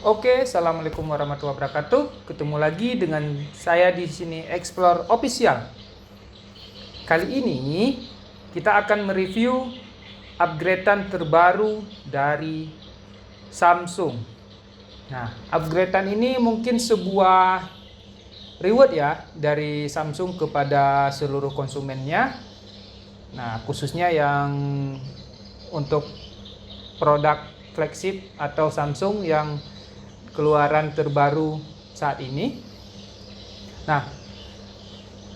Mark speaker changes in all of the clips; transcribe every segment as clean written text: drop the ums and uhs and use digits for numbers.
Speaker 1: Oke, assalamualaikum warahmatullahi wabarakatuh. Ketemu lagi dengan saya di sini Explore Official. Kali ini kita akan mereview upgradean terbaru dari Samsung. Nah, upgradean ini mungkin sebuah reward ya dari Samsung kepada seluruh konsumennya. Nah, khususnya yang untuk produk flagship atau Samsung yang keluaran terbaru saat ini. Nah,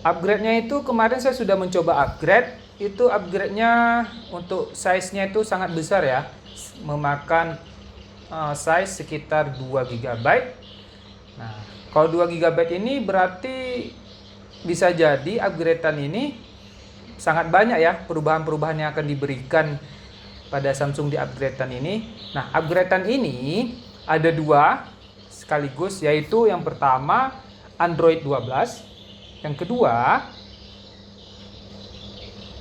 Speaker 1: upgrade-nya itu kemarin saya sudah mencoba upgrade. Itu upgrade-nya untuk size-nya itu sangat besar ya. Memakan size sekitar 2 GB. Nah, kalau 2 GB ini berarti bisa jadi upgrade-an ini sangat banyak ya perubahan-perubahan yang akan diberikan pada Samsung di upgrade-an ini. Nah, upgrade-an ini ada dua sekaligus, yaitu yang pertama Android 12, yang kedua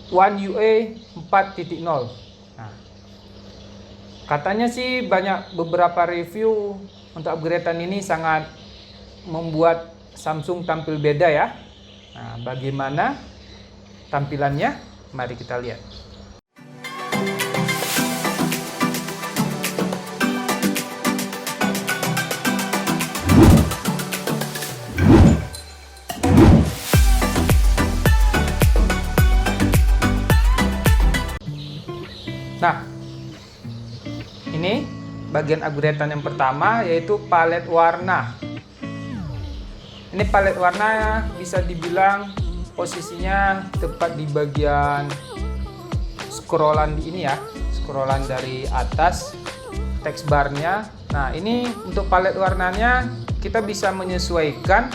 Speaker 1: One UI 4.0. Nah, katanya sih beberapa review untuk upgradean ini sangat membuat Samsung tampil beda ya. Nah, bagaimana tampilannya? Mari kita lihat. Nah, ini bagian upgradean yang pertama, yaitu palet warna. Ini palet warna bisa dibilang posisinya tepat di bagian scrollan ini ya, scrollan dari atas text barnya. Nah, ini untuk palet warnanya kita bisa menyesuaikan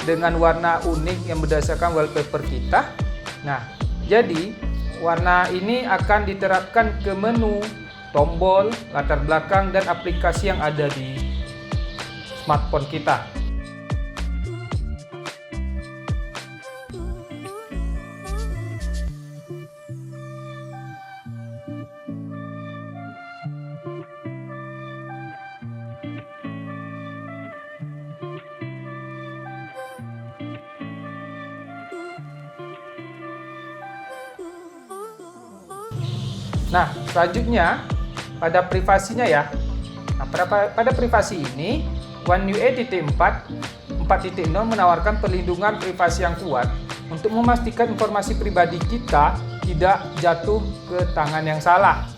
Speaker 1: dengan warna unik yang berdasarkan wallpaper kita. Nah, jadi warna ini akan diterapkan ke menu, tombol, latar belakang, dan aplikasi yang ada di smartphone kita. Nah, selanjutnya pada privasinya ya. Nah, pada privasi ini One UI 4.0 menawarkan perlindungan privasi yang kuat untuk memastikan informasi pribadi kita tidak jatuh ke tangan yang salah.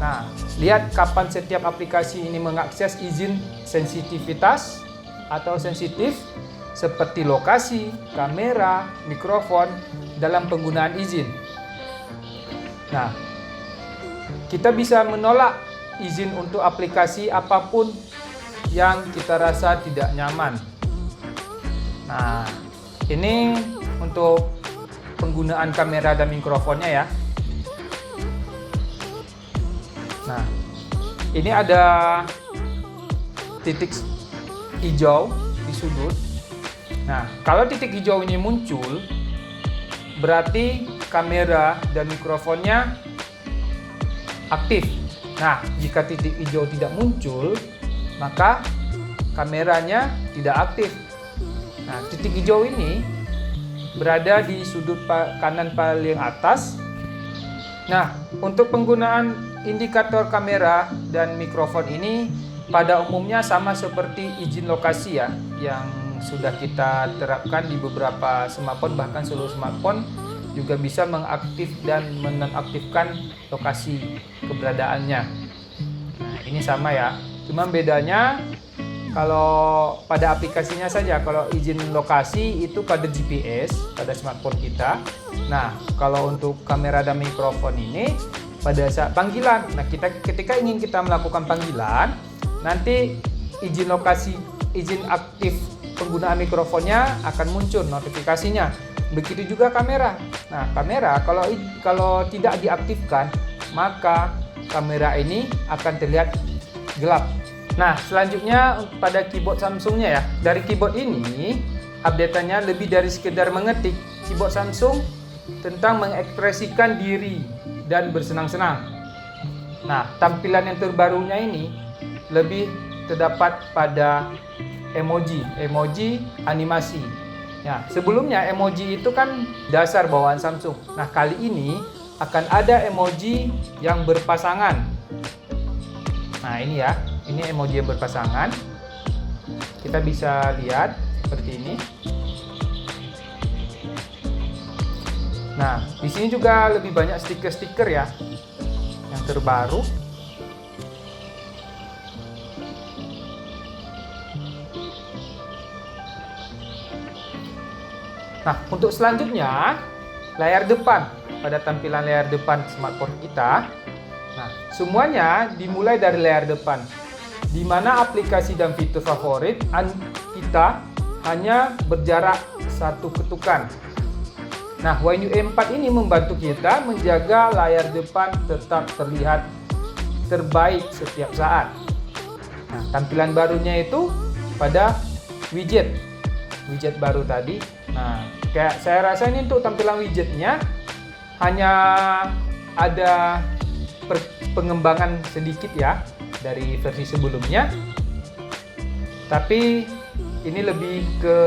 Speaker 1: Nah, lihat kapan setiap aplikasi ini mengakses izin sensitivitas atau sensitif seperti lokasi, kamera, mikrofon dalam penggunaan izin. Nah, kita bisa menolak izin untuk aplikasi apapun yang kita rasa tidak nyaman. Nah, ini untuk penggunaan kamera dan mikrofonnya ya. Nah, ini ada titik hijau di sudut. Nah, kalau titik hijau ini muncul, berarti kamera dan mikrofonnya aktif. Nah, jika titik hijau tidak muncul, maka kameranya tidak aktif. Nah, titik hijau ini berada di sudut kanan paling atas. Nah, untuk penggunaan indikator kamera dan mikrofon ini pada umumnya sama seperti izin lokasi ya, yang sudah kita terapkan di beberapa smartphone, bahkan seluruh smartphone juga bisa mengaktif dan menonaktifkan lokasi keberadaannya. Nah, ini sama ya. Cuma bedanya kalau pada aplikasinya saja, kalau izin lokasi itu pada GPS, pada smartphone kita. Nah, kalau untuk kamera dan mikrofon ini pada saat panggilan. Nah, ketika ingin kita melakukan panggilan, nanti izin lokasi, izin aktif penggunaan mikrofonnya akan muncul notifikasinya. Begitu juga kamera. Nah, kamera kalau tidak diaktifkan, maka kamera ini akan terlihat gelap. Nah, selanjutnya pada keyboard Samsungnya ya. Dari keyboard ini, update-nya lebih dari sekedar mengetik. Keyboard Samsung tentang mengekspresikan diri dan bersenang-senang. Nah, tampilan yang terbarunya ini lebih terdapat pada emoji animasi. Ya, sebelumnya emoji itu kan dasar bawaan Samsung. Nah, kali ini akan ada emoji yang berpasangan. Nah, ini ya, ini emoji yang berpasangan. Kita bisa lihat seperti ini. Nah, di sini juga lebih banyak stiker-stiker ya, yang terbaru. Nah, untuk selanjutnya, layar depan. Pada tampilan layar depan smartphone kita, nah, semuanya dimulai dari layar depan, di mana aplikasi dan fitur favorit kita hanya berjarak satu ketukan. Nah, One UI 4 ini membantu kita menjaga layar depan tetap terlihat terbaik setiap saat. Nah, tampilan barunya itu pada widget baru tadi. Nah, kayak saya rasa ini untuk tampilan widgetnya hanya ada pengembangan sedikit ya dari versi sebelumnya. Tapi ini lebih ke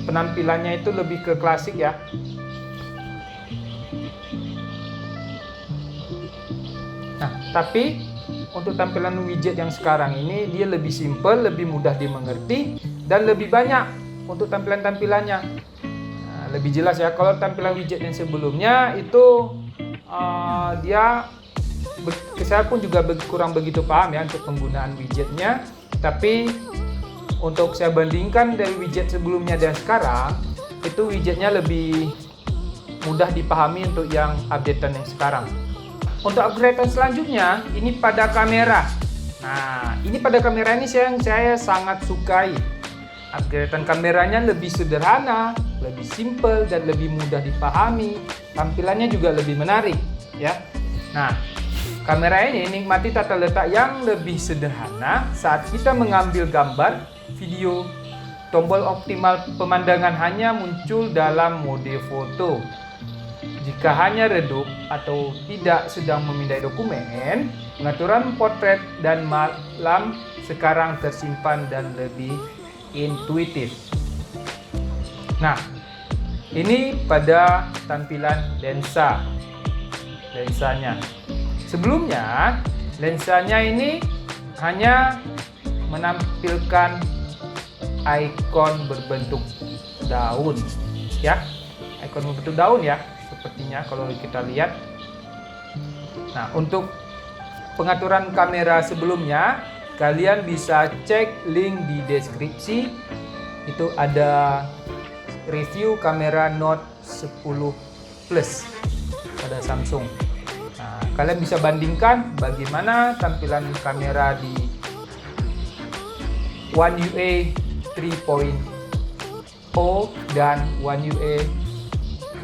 Speaker 1: penampilannya itu lebih ke klasik ya. Nah, tapi untuk tampilan widget yang sekarang ini dia lebih simple, lebih mudah dimengerti, dan lebih banyak untuk tampilan-tampilannya. Nah, lebih jelas ya. Kalau tampilan widget yang sebelumnya itu saya pun juga kurang begitu paham ya untuk penggunaan widgetnya. Tapi untuk saya bandingkan dari widget sebelumnya dan sekarang, itu widgetnya lebih mudah dipahami untuk yang updatean yang sekarang. Untuk upgradean selanjutnya, ini pada kamera. Nah, ini pada kamera ini yang saya sangat sukai. Upgradean kameranya lebih sederhana, lebih simple, dan lebih mudah dipahami. Tampilannya juga lebih menarik, ya. Nah, kamera ini nikmati tata letak yang lebih sederhana saat kita mengambil gambar, video. Tombol optimal pemandangan hanya muncul dalam mode foto. Jika hanya redup atau tidak sedang memindai dokumen, pengaturan potret dan malam sekarang tersimpan dan lebih intuitif. Nah, ini pada tampilan lensanya. Sebelumnya, lensanya ini hanya menampilkan ikon berbentuk daun, ya, ikon berbentuk daun ya, sepertinya kalau kita lihat. Nah, untuk pengaturan kamera sebelumnya, kalian bisa cek link di deskripsi. Itu ada review kamera Note 10 Plus pada Samsung. Nah, kalian bisa bandingkan bagaimana tampilan kamera di One UI 3.0 dan One UI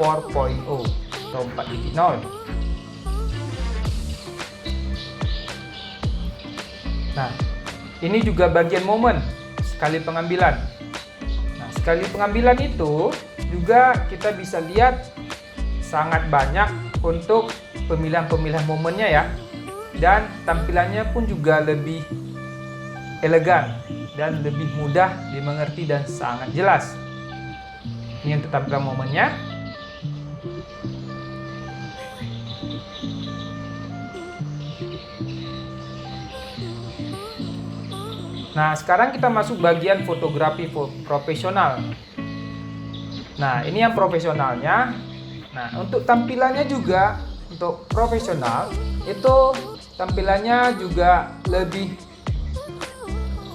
Speaker 1: 4.0 atau 4.0. Nah, ini juga bagian momen sekali pengambilan. Nah, sekali pengambilan itu juga kita bisa lihat sangat banyak untuk pemilihan-pemilihan momennya ya. Dan tampilannya pun juga lebih elegan dan lebih mudah dimengerti dan sangat jelas. Ini untuk tampilan momennya. Nah, sekarang kita masuk bagian fotografi profesional. Nah, ini yang profesionalnya. Nah, untuk tampilannya juga untuk profesional itu tampilannya juga lebih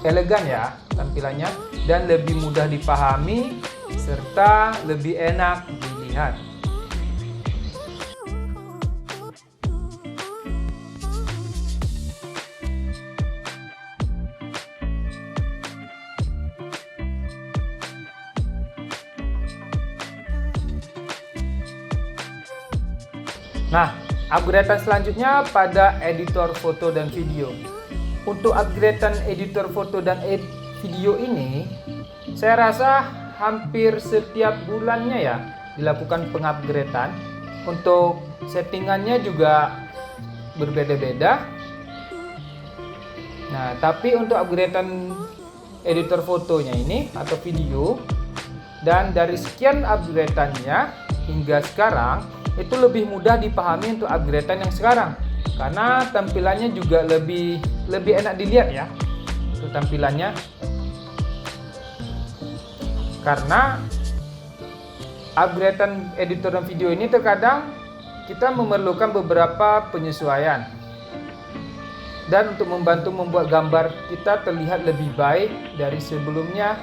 Speaker 1: elegan ya tampilannya, dan lebih mudah dipahami serta lebih enak dilihat. Nah, upgradean selanjutnya pada editor foto dan video. Untuk upgradean editor foto dan video ini, saya rasa hampir setiap bulannya ya dilakukan pengupgradean. Untuk settingannya juga berbeda-beda. Nah, tapi untuk upgradean editor fotonya ini atau video, dan dari sekian upgradeannya hingga sekarang itu lebih mudah dipahami untuk upgradean yang sekarang, karena tampilannya juga lebih enak dilihat ya untuk tampilannya, karena upgradean editor dan video ini terkadang kita memerlukan beberapa penyesuaian. Dan untuk membantu membuat gambar kita terlihat lebih baik dari sebelumnya.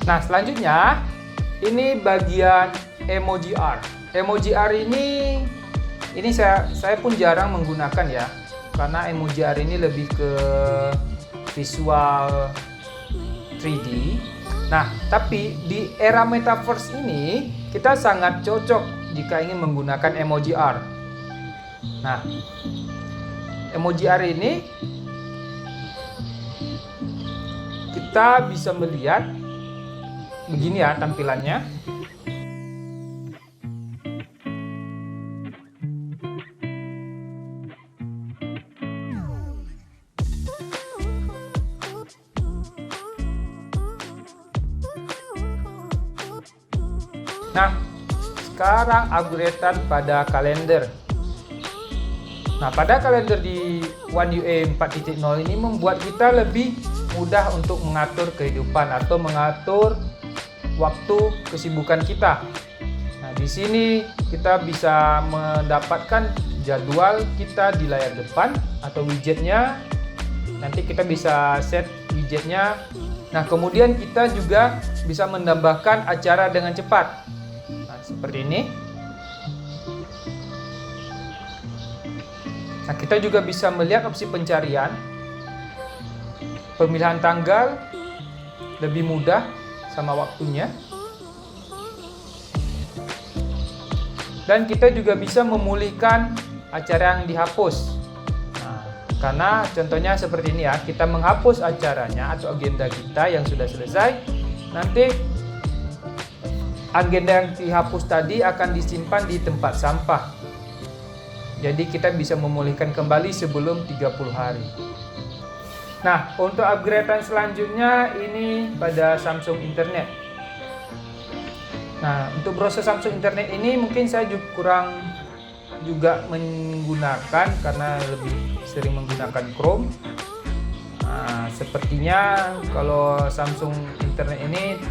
Speaker 1: Nah, selanjutnya ini bagian emoji R. Emoji R ini saya pun jarang menggunakan ya, karena emoji R ini lebih ke visual 3D. Nah, tapi di era metaverse ini kita sangat cocok jika ingin menggunakan emoji R. Nah, emoji R ini kita bisa melihat begini ya tampilannya. Nah, sekarang upgradean pada kalender. Nah, pada kalender di One UI 4.0 ini membuat kita lebih mudah untuk mengatur kehidupan atau mengatur waktu kesibukan kita. Nah, di sini kita bisa mendapatkan jadwal kita di layar depan atau widgetnya. Nanti kita bisa set widgetnya. Nah, kemudian kita juga bisa menambahkan acara dengan cepat. Nah, seperti ini. Nah, kita juga bisa melihat opsi pencarian. Pemilihan tanggal lebih mudah sama waktunya, dan kita juga bisa memulihkan acara yang dihapus. Nah, karena contohnya seperti ini ya, kita menghapus acaranya atau agenda kita yang sudah selesai, nanti agenda yang dihapus tadi akan disimpan di tempat sampah, jadi kita bisa memulihkan kembali sebelum 30 hari. Nah, untuk upgradean selanjutnya ini pada Samsung Internet. Nah, untuk browser Samsung Internet ini mungkin saya kurang juga menggunakan karena lebih sering menggunakan Chrome. Nah, sepertinya kalau Samsung Internet ini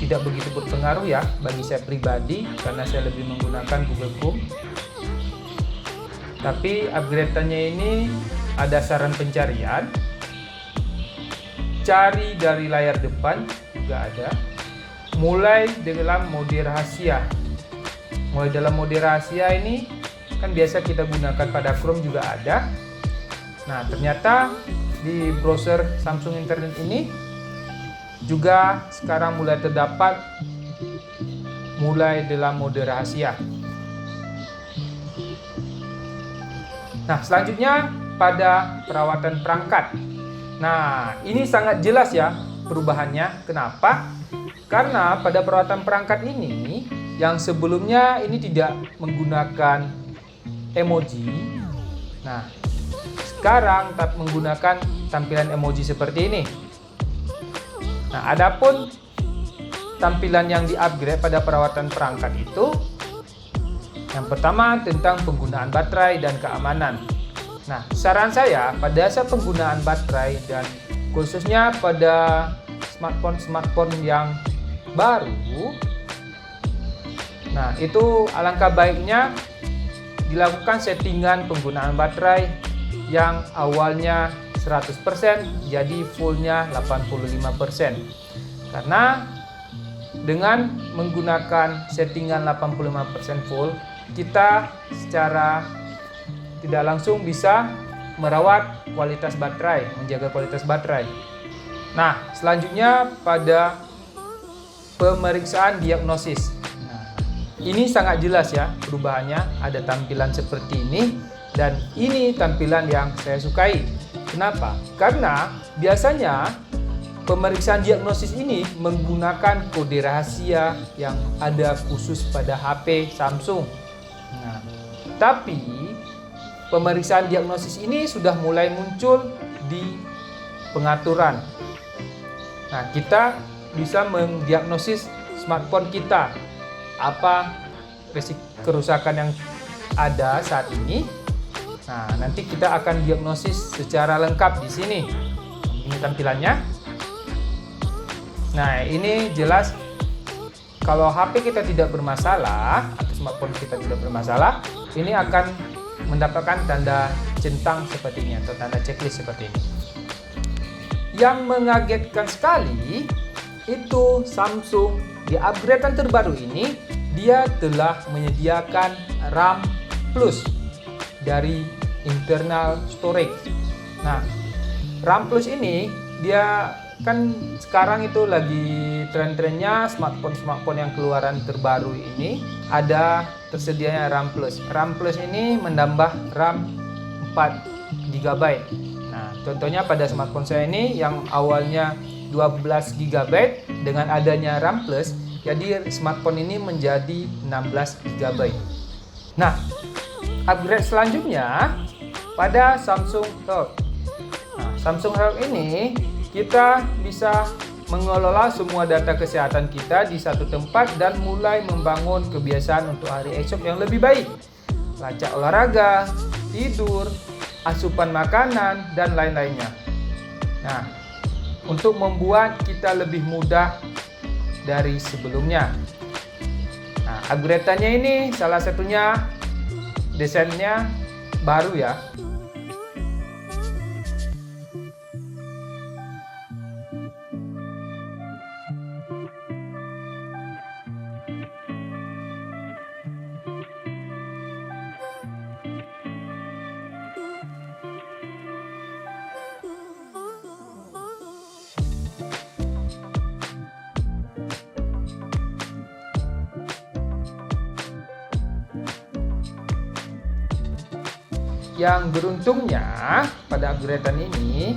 Speaker 1: tidak begitu berpengaruh ya bagi saya pribadi, karena saya lebih menggunakan Google Chrome. Tapi upgradeannya ini ada saran pencarian, cari dari layar depan juga ada, mulai dalam mode rahasia. Mulai dalam mode rahasia ini kan biasa kita gunakan pada Chrome juga ada. Nah, ternyata di browser Samsung Internet ini juga sekarang mulai terdapat mulai dalam mode rahasia. Nah, selanjutnya pada perawatan perangkat. Nah, ini sangat jelas ya perubahannya. Kenapa? Karena pada perawatan perangkat ini yang sebelumnya ini tidak menggunakan emoji. Nah, sekarang menggunakan tampilan emoji seperti ini. Nah, adapun tampilan yang di-upgrade pada perawatan perangkat itu, yang pertama tentang penggunaan baterai dan keamanan. Nah, saran saya pada saat penggunaan baterai dan khususnya pada smartphone yang baru, nah itu alangkah baiknya dilakukan settingan penggunaan baterai yang awalnya 100% jadi fullnya 85%. Karena dengan menggunakan settingan 85% full, kita secara tidak langsung bisa merawat kualitas baterai, menjaga kualitas baterai. Nah, selanjutnya pada pemeriksaan diagnosis. Nah, ini sangat jelas ya perubahannya, ada tampilan seperti ini dan ini tampilan yang saya sukai. Kenapa? Karena biasanya pemeriksaan diagnosis ini menggunakan kode rahasia yang ada khusus pada HP Samsung. Nah, tapi pemeriksaan diagnosis ini sudah mulai muncul di pengaturan. Nah, kita bisa mendiagnosis smartphone kita, apa kerusakan yang ada saat ini. Nah, nanti kita akan diagnosis secara lengkap di sini. Ini tampilannya. Nah, ini jelas kalau HP kita tidak bermasalah atau smartphone kita tidak bermasalah, ini akan mendapatkan tanda centang seperti ini atau tanda checklist seperti ini. Yang mengagetkan sekali itu Samsung di upgradean terbaru ini dia telah menyediakan RAM Plus dari internal storage. Nah, RAM Plus ini dia kan sekarang itu lagi tren-trennya smartphone yang keluaran terbaru ini ada tersedianya RAM Plus. RAM Plus ini menambah RAM 4 GB. Nah, contohnya pada smartphone saya ini yang awalnya 12 GB dengan adanya RAM Plus, jadi smartphone ini menjadi 16 GB. Nah, upgrade selanjutnya pada Samsung Health. Nah, Samsung Health ini kita bisa mengelola semua data kesehatan kita di satu tempat dan mulai membangun kebiasaan untuk hari esok yang lebih baik. Lacak olahraga, tidur, asupan makanan, dan lain-lainnya. Nah, untuk membuat kita lebih mudah dari sebelumnya. Nah, upgrade-nya ini salah satunya desainnya baru ya. Yang beruntungnya pada upgradean ini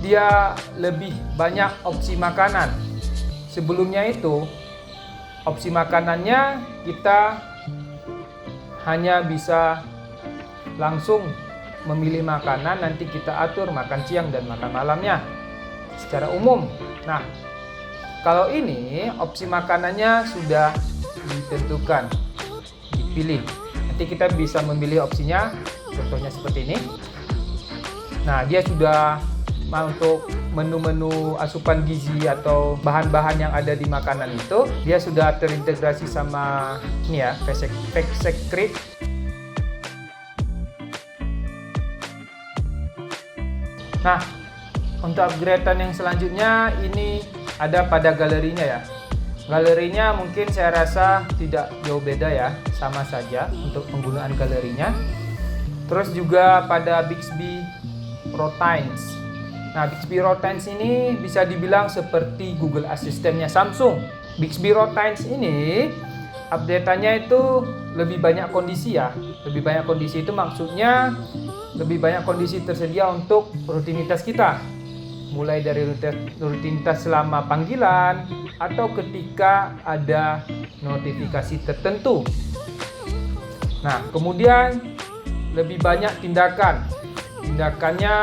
Speaker 1: dia lebih banyak opsi makanan. Sebelumnya itu opsi makanannya kita hanya bisa langsung memilih makanan, nanti kita atur makan siang dan makan malamnya secara umum. Nah, kalau ini opsi makanannya sudah ditentukan, dipilih. Nanti kita bisa memilih opsinya. Contohnya seperti ini. Nah, dia sudah untuk menu-menu asupan gizi atau bahan-bahan yang ada di makanan itu, dia sudah terintegrasi sama ini ya, FactSecret. Nah, untuk upgradean yang selanjutnya ini ada pada galerinya ya. Galerinya mungkin saya rasa tidak jauh beda ya, sama saja untuk penggunaan galerinya. Terus juga pada Bixby Routines. Nah, Bixby Routines ini bisa dibilang seperti Google Asistennya Samsung. Bixby Routines ini update-nya itu lebih banyak kondisi ya. Lebih banyak kondisi itu maksudnya lebih banyak kondisi tersedia untuk rutinitas kita. Mulai dari rutinitas selama panggilan atau ketika ada notifikasi tertentu. Nah, kemudian lebih banyak tindakannya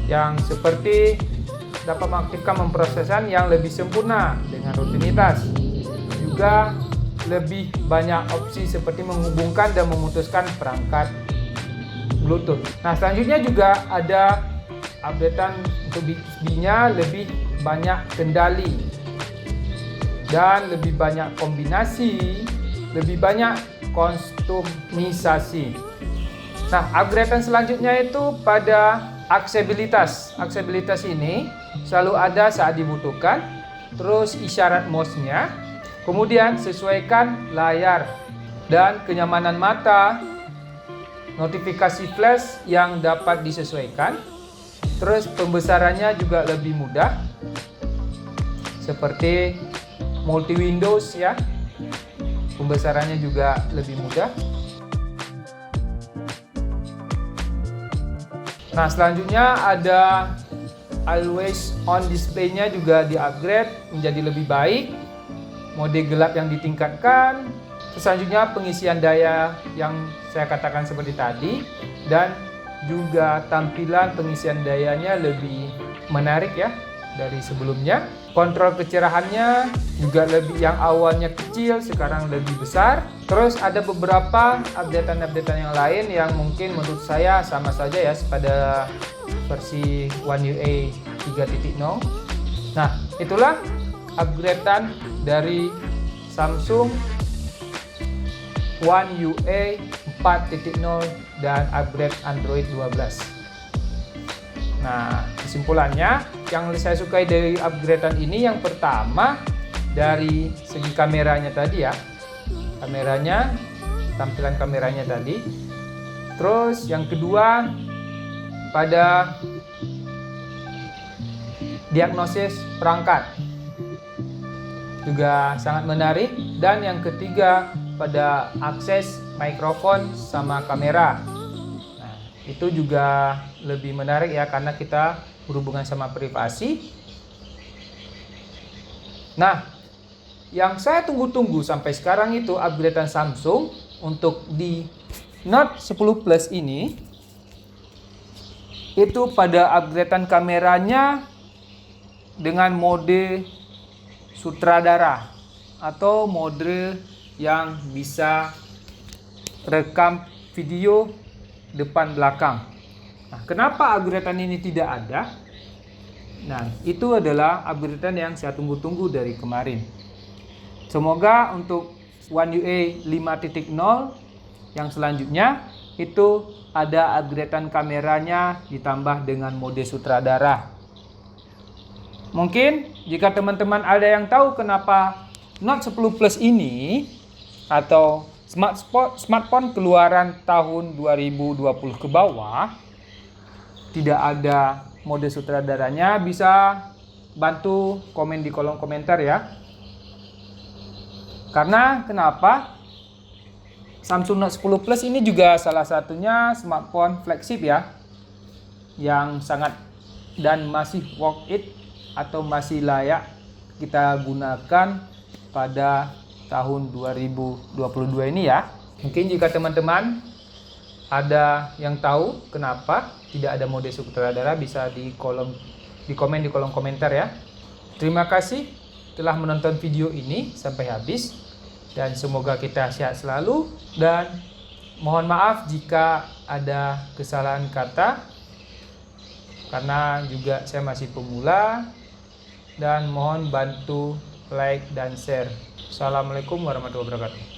Speaker 1: yang seperti dapat mengaktifkan pemrosesan yang lebih sempurna dengan rutinitas. Juga lebih banyak opsi seperti menghubungkan dan memutuskan perangkat Bluetooth. Nah, selanjutnya juga ada updatean untuk Bixby-nya, lebih banyak kendali dan lebih banyak kombinasi, lebih banyak kustomisasi. Nah, upgradean selanjutnya itu pada aksesibilitas. Aksesibilitas ini selalu ada saat dibutuhkan. Terus isyarat mouse-nya. Kemudian sesuaikan layar dan kenyamanan mata. Notifikasi flash yang dapat disesuaikan. Terus pembesarannya juga lebih mudah. seperti multi Windows ya. Pembesarannya juga lebih mudah. Nah, selanjutnya ada always on display-nya juga di-upgrade menjadi lebih baik. Mode gelap yang ditingkatkan. Selanjutnya pengisian daya yang saya katakan seperti tadi, dan juga tampilan pengisian dayanya lebih menarik ya dari sebelumnya. Kontrol kecerahannya juga lebih, yang awalnya kecil sekarang lebih besar. Terus ada beberapa updatean yang lain yang mungkin menurut saya sama saja ya pada versi One UI 3.0. Nah, itulah upgradean dari Samsung One UI 4.0 dan upgrade Android 12. Nah, kesimpulannya yang saya sukai dari upgradean ini, yang pertama dari segi kameranya tadi ya. Kameranya, tampilan kameranya tadi. Terus yang kedua pada diagnosis perangkat juga sangat menarik, dan yang ketiga pada akses mikrofon sama kamera. Nah, itu juga lebih menarik ya karena kita berhubungan sama privasi. Nah, yang saya tunggu-tunggu sampai sekarang itu upgradean Samsung untuk di Note 10 Plus ini, itu pada upgradean kameranya dengan mode sutradara atau mode yang bisa rekam video depan belakang. Nah, kenapa upgradean ini tidak ada? Nah, itu adalah upgradean yang saya tunggu-tunggu dari kemarin. Semoga untuk One UI 5.0 yang selanjutnya itu ada upgradean kameranya ditambah dengan mode sutradara. Mungkin jika teman-teman ada yang tahu kenapa Note 10 Plus ini atau smartphone keluaran tahun 2020 ke bawah tidak ada mode sutradaranya, bisa bantu komen di kolom komentar ya. Karena kenapa? Samsung Note 10 Plus ini juga salah satunya smartphone flagship ya, yang sangat dan masih worth it atau masih layak kita gunakan pada tahun 2022 ini ya. Mungkin jika teman-teman ada yang tahu kenapa tidak ada mode sutradara, bisa di komen di kolom komentar ya. Terima kasih telah menonton video ini sampai habis, dan semoga kita sehat selalu, dan mohon maaf jika ada kesalahan kata karena juga saya masih pemula, dan mohon bantu like dan share. Assalamualaikum warahmatullahi wabarakatuh.